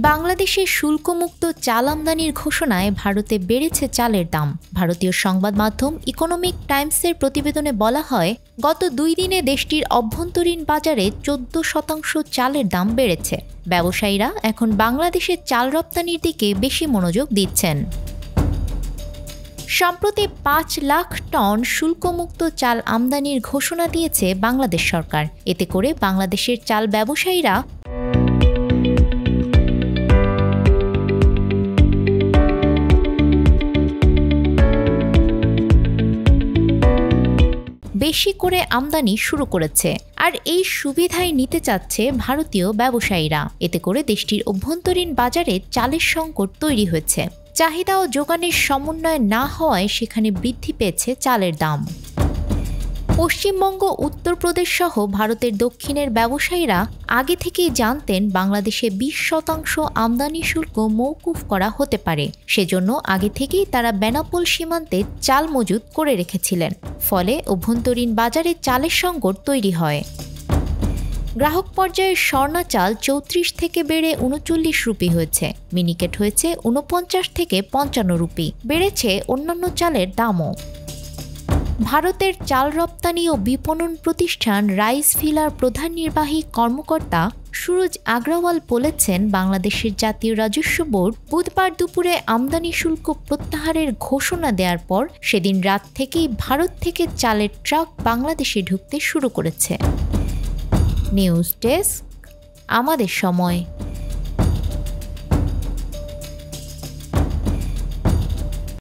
বাংলাদেশে শুল্কমুক্ত চাল আমদানির ঘোষণায় ভারতে বেড়েছে চালের দাম। ভারতীয় সংবাদ মাধ্যম ইকোনমিক টাইমসের প্রতিবেদনে বলা হয়, গত 2 দিনে দেশটির অভ্যন্তরীণ বাজারে 14% চালের দাম বেড়েছে। ব্যবসায়ীরা এখন বাংলাদেশের চাল রপ্তানির দিকে বেশি মনোযোগ দিচ্ছেন। সম্প্রতি 5 লাখ টন শুল্কমুক্ত চাল আমদানির ঘোষণা দিয়েছে বাংলাদেশ সরকার। এতে করে বাংলাদেশের চাল ব্যবসায়ীরা বেশি করে আমদানি শুরু করেছে, আর এই সুবিধাই নিতে চাচ্ছে ভারতীয় ব্যবসায়ীরা। এতে করে দেশটির অভ্যন্তরীণ বাজারে চালের সংকট তৈরি হয়েছে। চাহিদা ও যোগানের সমন্বয় না হওয়ায় সেখানে বৃদ্ধি পেয়েছে চালের দাম। পশ্চিমবঙ্গ, উত্তরপ্রদেশ সহ ভারতের দক্ষিণের ব্যবসায়ীরা আগে থেকেই জানতেন বাংলাদেশে 20% আমদানি শুল্ক মওকুফ করা হতে পারে। সেজন্য আগে থেকেই তারা বেনাপোল সীমান্তে চাল মজুত করে রেখেছিলেন। ফলে অভ্যন্তরীণ বাজারে চালের সংকট তৈরি হয়। গ্রাহক পর্যায়ে স্বর্ণা চাল 34 থেকে বেড়ে 39 রুপি হয়েছে। মিনিকেট হয়েছে 49 থেকে 55 রুপি। বেড়েছে অন্যান্য চালের দামও। ভারতের চাল রপ্তানি ও বিপণন প্রতিষ্ঠান রাইস ফিলার প্রধান নির্বাহী কর্মকর্তা সুরজ আগ্রাওয়াল বলেছেন, বাংলাদেশের জাতীয় রাজস্ব বোর্ড বুধবার দুপুরে আমদানি শুল্ক প্রত্যাহারের ঘোষণা দেওয়ার পর সেদিন রাত থেকেই ভারত থেকে চালের ট্রাক বাংলাদেশে ঢুকতে শুরু করেছে। নিউজ ডেস্ক, আমাদের সময়।